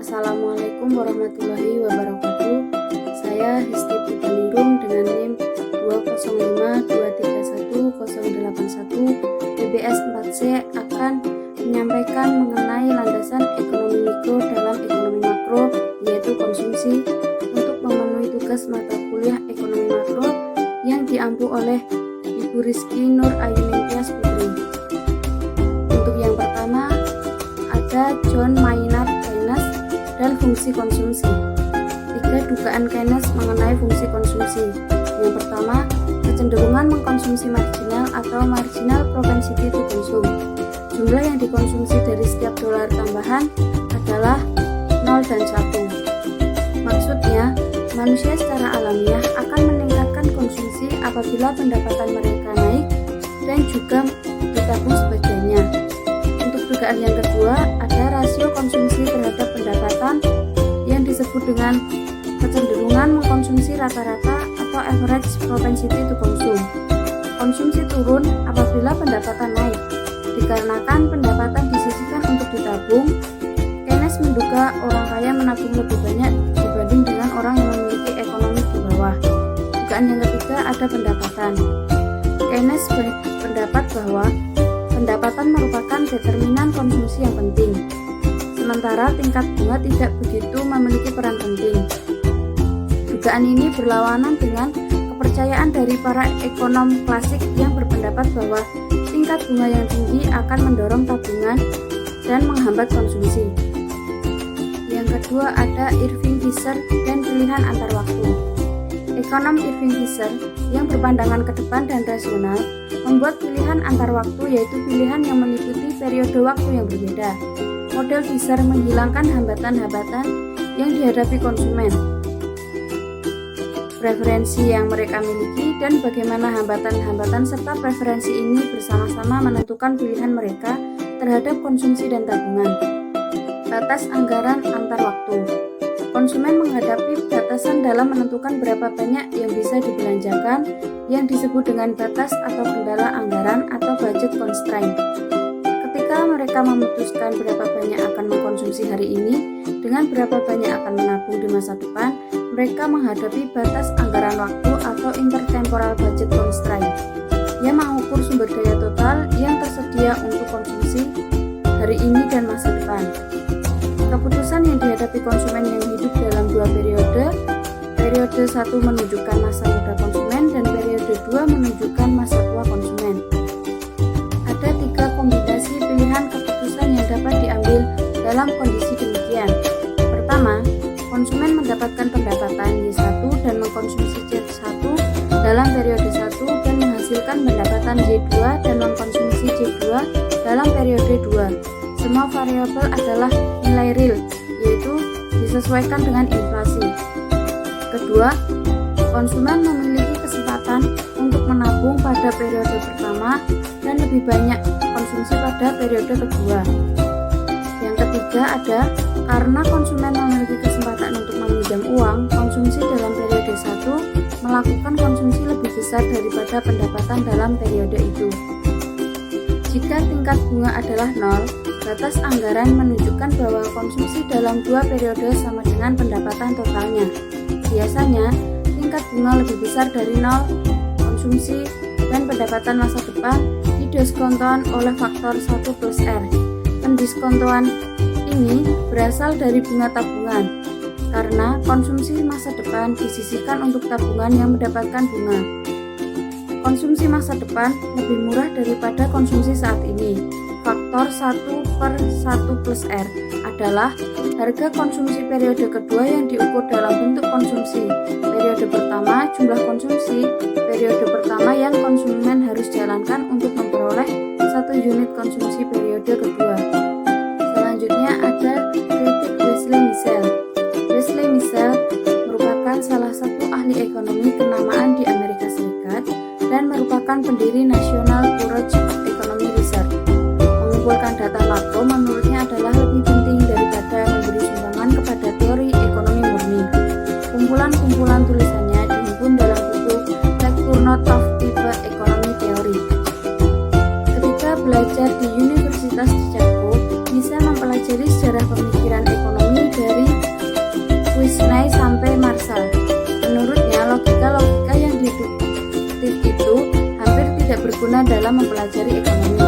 Assalamualaikum warahmatullahi wabarakatuh. Saya Histi Putaningrum dengan NIM 205231081 BBS 4C akan menyampaikan mengenai landasan ekonomi mikro dalam ekonomi makro, yaitu konsumsi, untuk memenuhi tugas mata kuliah ekonomi makro yang diampu oleh Ibu Rizky Nur Ayuning Putri. Untuk yang pertama ada John Maynard Keynes dan fungsi konsumsi. 3 dugaan Keynes mengenai fungsi konsumsi. Yang pertama, kecenderungan mengkonsumsi marginal atau marginal propensity to consume. Jumlah yang dikonsumsi dari setiap dolar tambahan adalah 0 dan 1. Maksudnya, manusia secara alamiah akan meningkatkan konsumsi apabila pendapatan mereka naik dan juga ditabung sebagainya. Untuk dugaan yang kedua, ada rasio konsumsi terhadap pendapatan yang disebut dengan kecenderungan mengkonsumsi rata-rata atau average propensity to consume. Konsumsi turun apabila pendapatan naik, dikarenakan pendapatan disisihkan untuk ditabung. Keynes menduga orang kaya menabung lebih banyak dibanding dengan orang yang memiliki ekonomi di bawah. Dugaan yang ketiga ada pendapatan. Keynes berpendapat bahwa pendapatan merupakan determinan konsumsi yang penting, sementara tingkat bunga tidak begitu memiliki peran penting. Dugaan ini berlawanan dengan kepercayaan dari para ekonom klasik yang berpendapat bahwa tingkat bunga yang tinggi akan mendorong tabungan dan menghambat konsumsi. Yang kedua ada Irving Fisher dan pilihan antar waktu. Ekonom Irving Fisher yang berpandangan ke depan dan rasional membuat pilihan antar waktu, yaitu pilihan yang meliputi periode waktu yang berbeda. Model Fisher menghilangkan hambatan-hambatan yang dihadapi konsumen, preferensi yang mereka miliki, dan bagaimana hambatan-hambatan serta preferensi ini bersama-sama menentukan pilihan mereka terhadap konsumsi dan tabungan. Batas anggaran antar waktu. Konsumen menghadapi batasan dalam menentukan berapa banyak yang bisa dibelanjakan, yang disebut dengan batas atau kendala anggaran atau budget constraint. Ketika mereka memutuskan berapa banyak akan mengkonsumsi hari ini dengan berapa banyak akan menabung di masa depan, mereka menghadapi batas anggaran waktu atau intertemporal budget constraint yang mengukur sumber daya total yang tersedia untuk konsumsi hari ini dan masa depan. Keputusan yang dihadapi konsumen yang hidup dalam 2 periode 1 menunjukkan masa muda konsumen dan periode 2 menunjukkan masa tua konsumen. Ada 3 kombinasi pilihan keputusan yang dapat diambil dalam kondisi demikian. Pertama, konsumen mendapatkan pendapatan Y1 dan mengkonsumsi Z1 dalam periode 1 dan menghasilkan pendapatan Y2 dan mengkonsumsi Y2 dalam periode 2. Semua variabel adalah nilai real, yaitu disesuaikan dengan inflasi. Kedua, konsumen memiliki kesempatan untuk menabung pada periode pertama dan lebih banyak konsumsi pada periode kedua. Yang ketiga ada, karena konsumen memiliki kesempatan untuk meminjam uang, konsumsi dalam periode 1 melakukan konsumsi lebih besar daripada pendapatan dalam periode itu. Jika tingkat bunga adalah 0, batas anggaran menunjukkan bahwa konsumsi dalam 2 periode sama dengan pendapatan totalnya. Biasanya, tingkat bunga lebih besar dari 0, konsumsi dan pendapatan masa depan didiskontoan oleh faktor 1 plus R. Pendiskontoan ini berasal dari bunga tabungan, karena konsumsi masa depan disisihkan untuk tabungan yang mendapatkan bunga. Konsumsi masa depan lebih murah daripada konsumsi saat ini. Faktor 1 per 1 plus R adalah harga konsumsi periode kedua yang diukur dalam bentuk konsumsi periode pertama, jumlah konsumsi periode pertama yang konsumen harus jalankan untuk memperoleh 1 unit konsumsi periode kedua. Selanjutnya ada kritik Wesley Misel. Wesley Misel merupakan salah satu ahli ekonomi kenamaan di Amerika Serikat dan merupakan pendiri National Bureau of Economic Research. Mengumpulkan data makro menurutnya adalah lebih penting daripada memberi sumbangan kepada teori ekonomi murni. Kumpulan-kumpulan tulisannya dihimpun dalam buku Lecture Notes of Type Economy Theory. Ketika belajar di Universitas Chicago, bisa mempelajari sejarah pemikiran berguna dalam mempelajari ekonomi.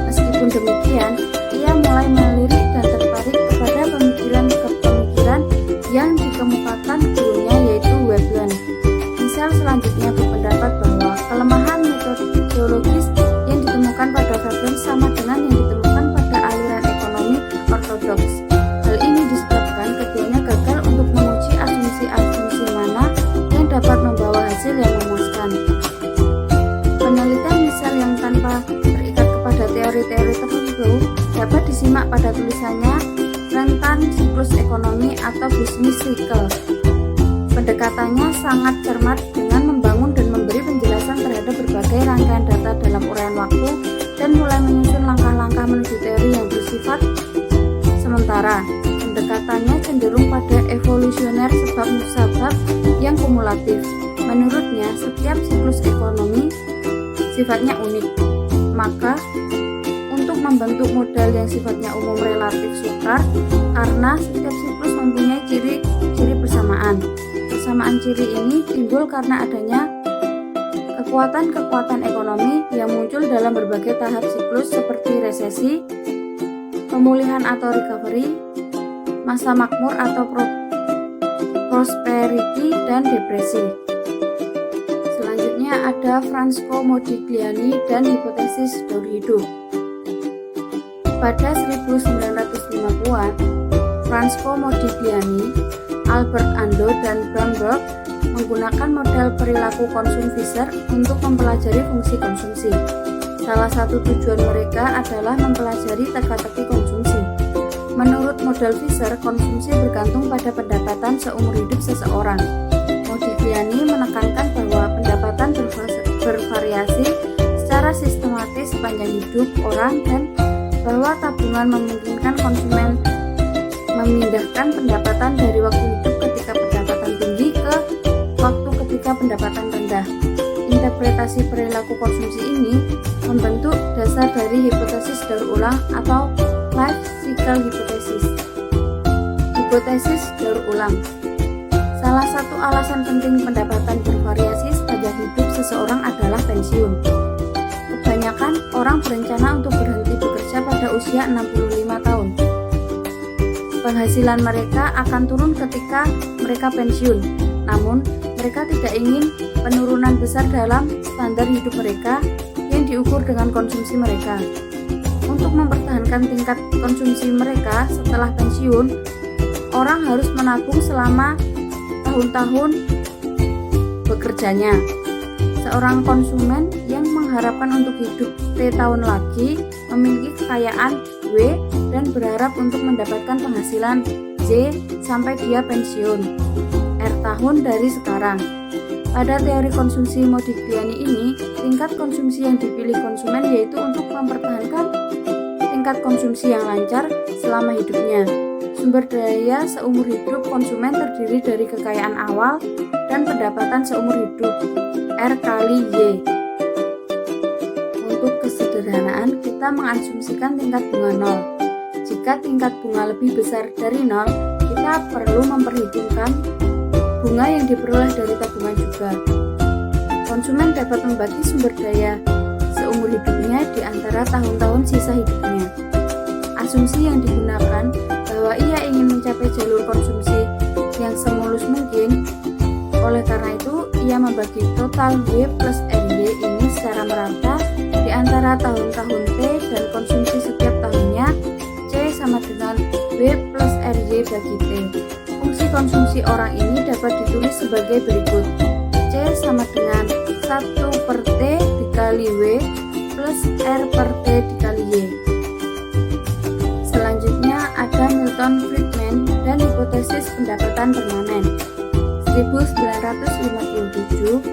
Meskipun demikian, ia mulai melirik dan tertarik kepada pemikiran yang dikemukakan gurunya, yaitu Veblen. Misal selanjutnya berpendapat bahwa kelemahan metodologis yang ditemukan pada Veblen sama dengan yang ditemukan pada aliran ekonomi ortodoks. Hal ini disebabkan keduanya gagal untuk menguji asumsi-asumsi mana yang dapat membawa hasil yang memuaskan. Penelitian misal yang tanpa terikat kepada teori-teori tertentu dapat disimak pada tulisannya Rentan Siklus Ekonomi atau Business Cycle. Pendekatannya sangat cermat dengan membangun dan memberi penjelasan terhadap berbagai rangkaian data dalam uraian waktu dan mulai menyusun langkah-langkah menuju teori yang bersifat sementara. Pendekatannya cenderung pada evolusioner sebab-musabab yang kumulatif. Menurutnya, setiap siklus ekonomi sifatnya unik. Maka, untuk membentuk model yang sifatnya umum relatif sukar karena setiap siklus mempunyai ciri-ciri bersamaan. Persamaan ciri ini timbul karena adanya kekuatan-kekuatan ekonomi yang muncul dalam berbagai tahap siklus seperti resesi, pemulihan atau recovery, masa makmur atau prosperity, dan depresi. Selanjutnya ada Francesco Modigliani dan hipotesis daur hidup. Pada 1950-an, Francesco Modigliani, Albert Ando, dan Bamberg menggunakan model perilaku konsum Visser untuk mempelajari fungsi konsumsi. Salah satu tujuan mereka adalah mempelajari teka-teki konsumsi. Menurut model Visser, konsumsi bergantung pada pendapatan seumur hidup seseorang. Modigliani menekankan bahwa pendapatan bervariasi secara sistematis sepanjang hidup orang dan bahwa tabungan memungkinkan konsumen memindahkan pendapatan dari waktu hidup ketika pendapatan tinggi ke waktu ketika pendapatan rendah. Interpretasi perilaku konsumsi ini membentuk dasar dari hipotesis daur ulang atau life cycle hypothesis. Hipotesis daur ulang. Salah satu alasan penting pendapatan bervariasi sepanjang hidup seseorang adalah pensiun. Kebanyakan orang berencana untuk berhenti bekerja pada usia 65 tahun. Penghasilan mereka akan turun ketika mereka pensiun, namun mereka tidak ingin penurunan besar dalam standar hidup mereka yang diukur dengan konsumsi mereka. Untuk mempertahankan tingkat konsumsi mereka setelah pensiun, orang harus menabung selama tahun-tahun bekerjanya. Seorang konsumen yang mengharapkan untuk hidup T tahun lagi memiliki kekayaan W dan berharap untuk mendapatkan penghasilan Z sampai dia pensiun R tahun dari sekarang. Pada teori konsumsi Modigliani ini, tingkat konsumsi yang dipilih konsumen yaitu untuk mempertahankan tingkat konsumsi yang lancar selama hidupnya. Sumber daya seumur hidup konsumen terdiri dari kekayaan awal dan pendapatan seumur hidup R kali Y. Untuk kesederhanaan, kita mengasumsikan tingkat bunga 0. Jika tingkat bunga lebih besar dari 0, kita perlu memperhitungkan bunga yang diperoleh dari tabungan juga. Konsumen dapat membagi sumber daya seumur hidupnya di antara tahun-tahun sisa hidupnya. Asumsi yang digunakan bahwa ia ingin mencapai jalur konsumsi yang semulus mungkin. Oleh karena itu, ia membagi total W plus RY ini secara merata di antara tahun-tahun T dan konsumsi setiap tahunnya C sama dengan W plus RY bagi T. Fungsi konsumsi orang ini dapat ditulis sebagai berikut. C sama dengan 1 per T dikali W plus R per T dikali Y. Selanjutnya ada Milton Friedman dan hipotesis pendapatan permanen. 1957,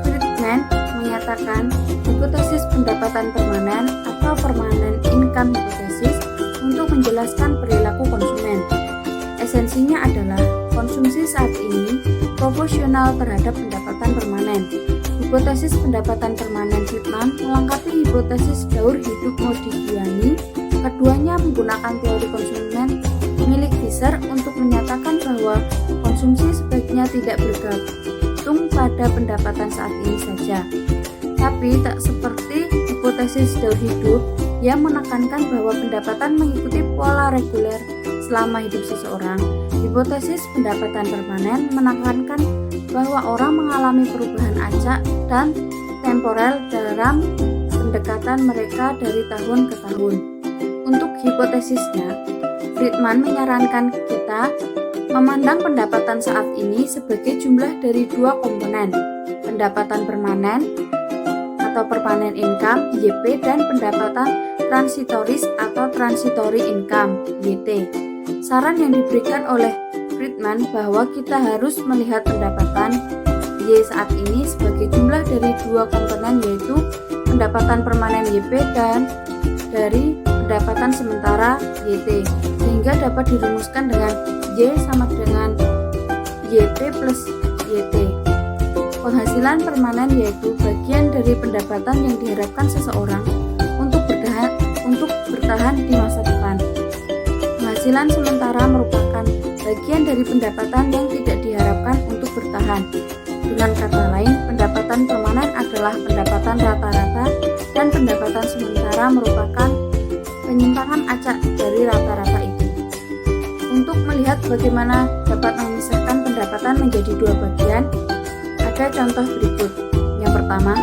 Friedman menyatakan hipotesis pendapatan permanen atau permanent income hypothesis untuk menjelaskan perilaku konsumen. Esensinya adalah konsumsi saat ini proporsional terhadap pendapatan permanen. Hipotesis pendapatan permanen Friedman melengkapi hipotesis daur hidup Modigliani. Keduanya menggunakan teori konsumen milik Visser untuk menyatakan bahwa konsumsi sebaiknya tidak bergantung pada pendapatan saat ini saja, tapi tak seperti hipotesis daur hidup yang menekankan bahwa pendapatan mengikuti pola reguler selama hidup seseorang. Hipotesis pendapatan permanen menekankan bahwa orang mengalami perubahan acak dan temporal dalam pendekatan mereka dari tahun ke tahun. Untuk hipotesisnya, Friedman menyarankan kita memandang pendapatan saat ini sebagai jumlah dari dua komponen, pendapatan permanen atau permanent income (YP) dan pendapatan transitoris atau transitory income (YT). Saran yang diberikan oleh Friedman bahwa kita harus melihat pendapatan Y saat ini sebagai jumlah dari dua komponen, yaitu pendapatan permanen YP dan dari pendapatan sementara YT, sehingga dapat dirumuskan dengan Y sama dengan YP plus YT. Penghasilan permanen yaitu bagian dari pendapatan yang diharapkan seseorang untuk bertahan di masa depan. Penghasilan sementara merupakan bagian dari pendapatan yang tidak diharapkan untuk bertahan. Dengan kata lain, pendapatan permanen adalah pendapatan rata-rata dan pendapatan sementara merupakan penyimpangan acak dari rata-rata itu. Untuk melihat bagaimana dapat memisahkan pendapatan menjadi dua bagian, ada contoh berikut. Yang pertama,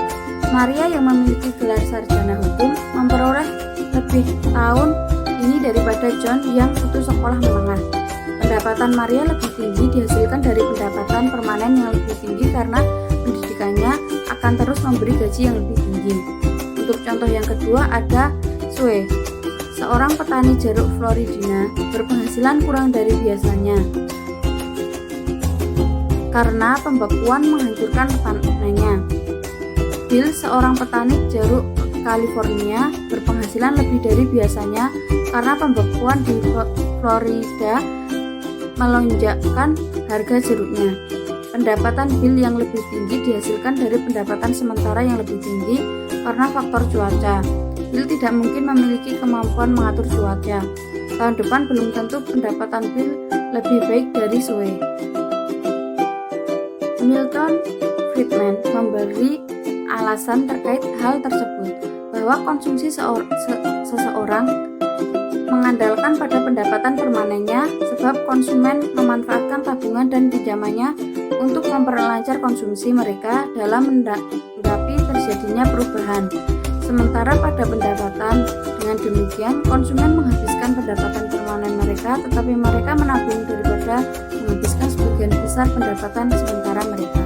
Maria yang memiliki gelar sarjana hukum memperoleh lebih tahun ini daripada John yang putus sekolah menengah. Pendapatan Maria lebih tinggi dihasilkan dari pendapatan permanen yang lebih tinggi karena pendidikannya akan terus memberi gaji yang lebih tinggi. Untuk contoh yang kedua ada Sue, seorang petani jeruk Florida berpenghasilan kurang dari biasanya karena pembekuan menghancurkan panennya. Bill, seorang petani jeruk California berpenghasilan lebih dari biasanya karena pembekuan di Florida melonjakkan harga jeruknya. Pendapatan Bill yang lebih tinggi dihasilkan dari pendapatan sementara yang lebih tinggi karena faktor cuaca. Bill tidak mungkin memiliki kemampuan mengatur cuaca. Tahun depan belum tentu pendapatan Bill lebih baik dari Sue. Milton Friedman memberi alasan terkait hal tersebut, bahwa konsumsi seseorang mengandalkan pada pendapatan permanennya sebab konsumen memanfaatkan tabungan dan pinjamannya untuk memperlancar konsumsi mereka dalam menanggapi terjadinya perubahan. Sementara pada pendapatan, dengan demikian konsumen menghabiskan pendapatan permanen mereka, tetapi mereka menabung daripada menghabiskan sebagian besar pendapatan sementara mereka.